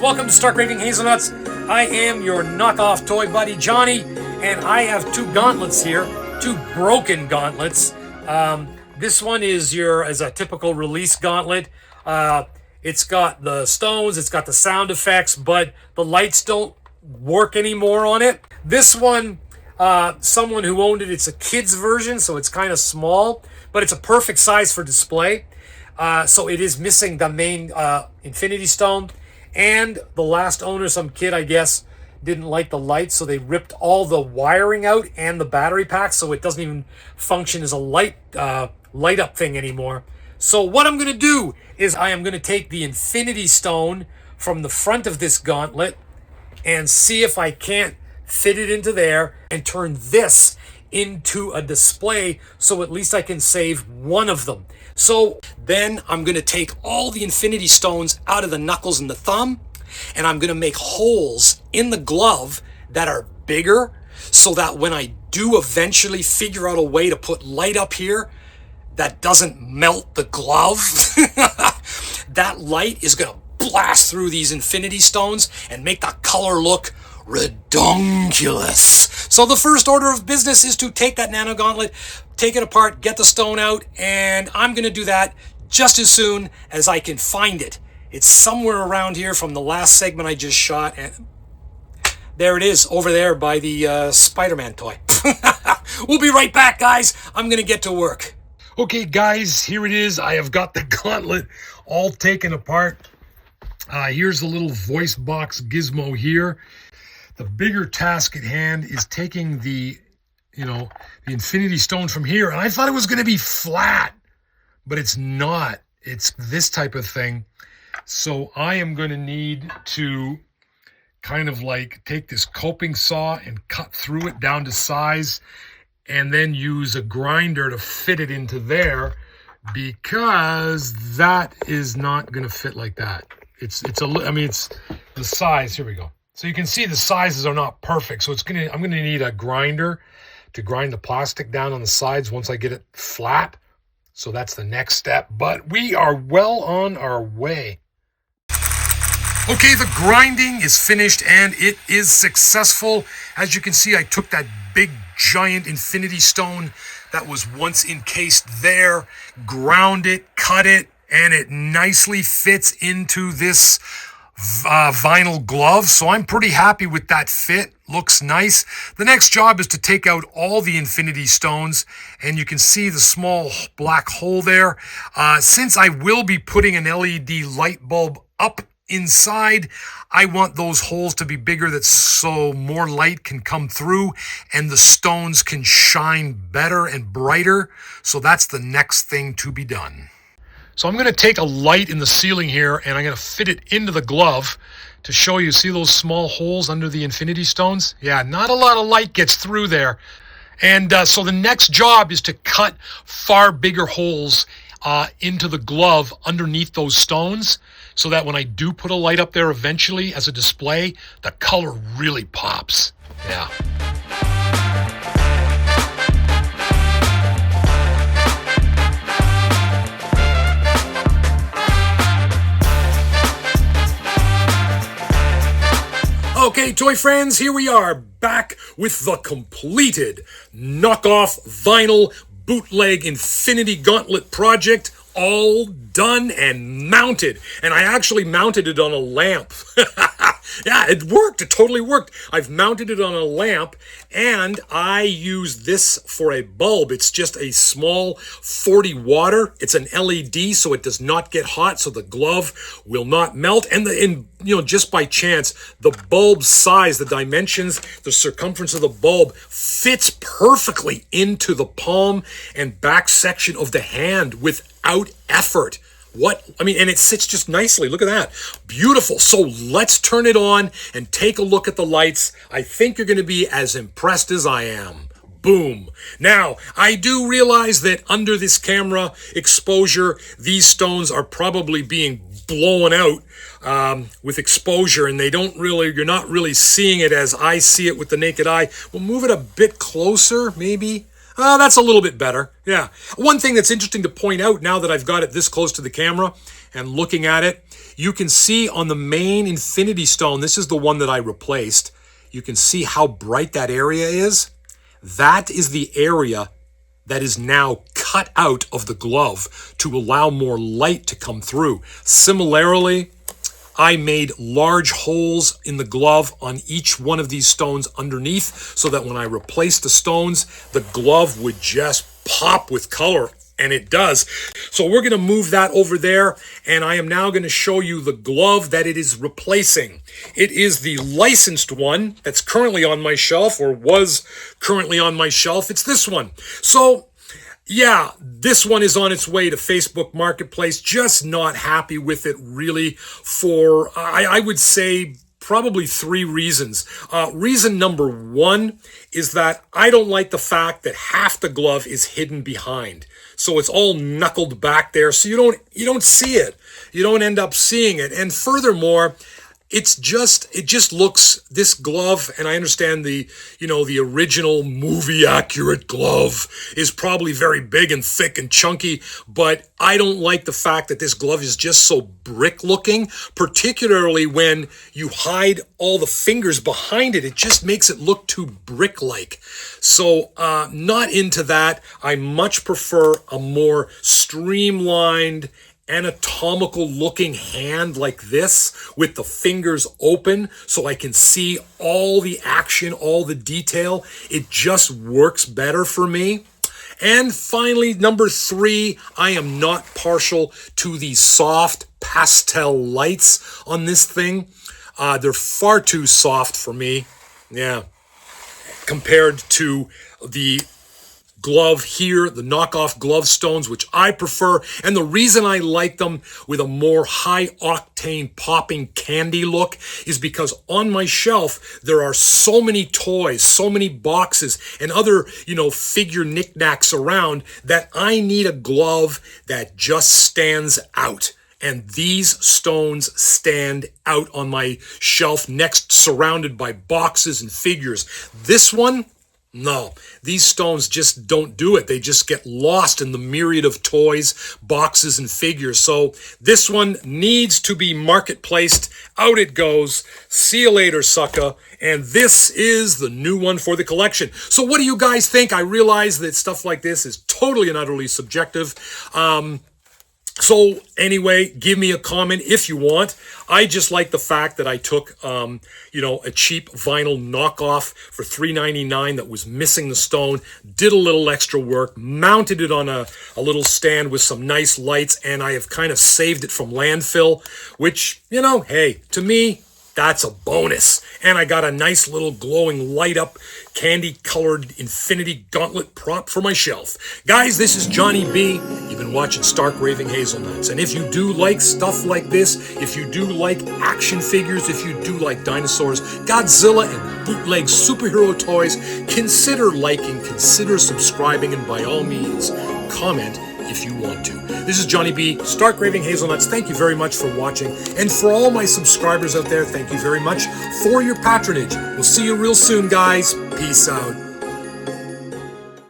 Welcome to Stark Raving Hazelnuts. I am your knockoff toy buddy Johnny, and I have two gauntlets here, two broken gauntlets. This one is a typical release gauntlet. It's got the stones, it's got the sound effects, but the lights don't work anymore on it. This one, someone who owned it, it's a kid's version, so it's kind of small, but it's a perfect size for display. So it is missing the main Infinity Stone. And the last owner, some kid, I guess, didn't like the lights, so they ripped all the wiring out and the battery pack, so it doesn't even function as a light up thing anymore. So what I'm going to do is I am going to take the Infinity Stone from the front of this gauntlet and see if I can't fit it into there and turn this into a display, so at least I can save one of them. So then I'm going to take all the Infinity Stones out of the knuckles and the thumb, and I'm going to make holes in the glove that are bigger, so that when I do eventually figure out a way to put light up here that doesn't melt the glove, that light is going to blast through these Infinity Stones and make the color look redonkulous. So the first order of business is to take that nano gauntlet, take it apart, get the stone out, and I'm going to do that just as soon as I can find it. It's somewhere around here from the last segment I just shot, and there it is, over there by the Spider-Man toy. We'll be right back, guys. I'm going to get to work. Okay, guys, here it is. I have got the gauntlet all taken apart. Here's the little voice box gizmo here. The bigger task at hand is taking the Infinity Stone from here. And I thought it was going to be flat, but it's not. It's this type of thing. So I am going to need to kind of like take this coping saw and cut through it down to size, and then use a grinder to fit it into there, because that is not going to fit like that. It's the size. Here we go. So you can see the sizes are not perfect. So I'm going to need a grinder to grind the plastic down on the sides once I get it flat. So that's the next step, but we are well on our way. Okay, the grinding is finished and it is successful. As you can see, I took that big giant Infinity Stone that was once encased there, ground it, cut it, and it nicely fits into this vinyl glove. So I'm pretty happy with that fit. Looks nice. The next job is to take out all the Infinity Stones, and you can see the small black hole there. Since I will be putting an LED light bulb up inside, I want those holes to be bigger so more light can come through and the stones can shine better and brighter. So that's the next thing to be done. So I'm going to take a light in the ceiling here and I'm going to fit it into the glove to show you. See those small holes under the Infinity Stones? Yeah, not a lot of light gets through there. And so the next job is to cut far bigger holes into the glove underneath those stones, so that when I do put a light up there eventually as a display, the color really pops. Yeah. Okay, toy friends, here we are back with the completed knockoff vinyl bootleg Infinity Gauntlet project, all done and mounted. And I actually mounted it on a lamp. Yeah, it worked. It totally worked. I've mounted it on a lamp, and I use this for a bulb. It's just a small 40 water. It's an LED, so it does not get hot, so the glove will not melt. And just by chance, the bulb size, the dimensions, the circumference of the bulb fits perfectly into the palm and back section of the hand without effort. And it sits just nicely. Look at that. Beautiful. So let's turn it on and take a look at the lights. I think you're going to be as impressed as I am. Boom. Now, I do realize that under this camera exposure, these stones are probably being blown out with exposure, and you're not really seeing it as I see it with the naked eye. We'll move it a bit closer, maybe. That's a little bit better. Yeah. One thing that's interesting to point out now that I've got it this close to the camera and looking at it, you can see on the main Infinity stone, this is the one that I replaced, you can see how bright that area is. That is the area that is now cut out of the glove to allow more light to come through. Similarly, I made large holes in the glove on each one of these stones underneath so that when I replaced the stones, the glove would just pop with color, and it does. So we're going to move that over there, and I am now going to show you the glove that it is replacing. It is the licensed one that's currently on my shelf, or was currently on my shelf. It's this one. So yeah, this one is on its way to Facebook Marketplace. Just not happy with it, really, for, I would say, probably 3 reasons. Reason number 1 is that I don't like the fact that half the glove is hidden behind. So it's all knuckled back there, so you don't see it. You don't end up seeing it. And furthermore, it just looks, this glove, and I understand the original movie accurate glove is probably very big and thick and chunky, but I don't like the fact that this glove is just so brick looking, particularly when you hide all the fingers behind it. It just makes it look too brick-like. So not into that. I much prefer a more streamlined, anatomical looking hand like this with the fingers open so I can see all the action, all the detail. It just works better for me. And finally, number 3, I am not partial to the soft pastel lights on this thing. They're far too soft for me. Yeah. Compared to the glove here, the knockoff glove stones, which I prefer. And the reason I like them with a more high octane popping candy look is because on my shelf, there are so many toys, so many boxes and other, figure knickknacks around that I need a glove that just stands out. And these stones stand out on my shelf next, surrounded by boxes and figures. This one, no, these stones just don't do it. They just get lost in the myriad of toys, boxes, and figures. So this one needs to be marketplaced. Out it goes. See you later, sucker. And this is the new one for the collection. So what do you guys think? I realize that stuff like this is totally and utterly subjective. So anyway, give me a comment if you want. I just like the fact that I took, a cheap vinyl knockoff for $3.99 that was missing the stone, did a little extra work, mounted it on a little stand with some nice lights, and I have kind of saved it from landfill, which, hey, to me, that's a bonus. And I got a nice little glowing light up candy colored Infinity gauntlet prop for my shelf. Guys, this is Johnny B. You've been watching Stark Raving Hazelnuts. And if you do like stuff like this, if you do like action figures, if you do like dinosaurs, Godzilla, and bootleg superhero toys, consider liking, consider subscribing, and by all means, comment if you want to. This is Johnny B, Stark Raving Hazelnuts. Thank you very much for watching. And for all my subscribers out there, thank you very much for your patronage. We'll see you real soon, guys. Peace out.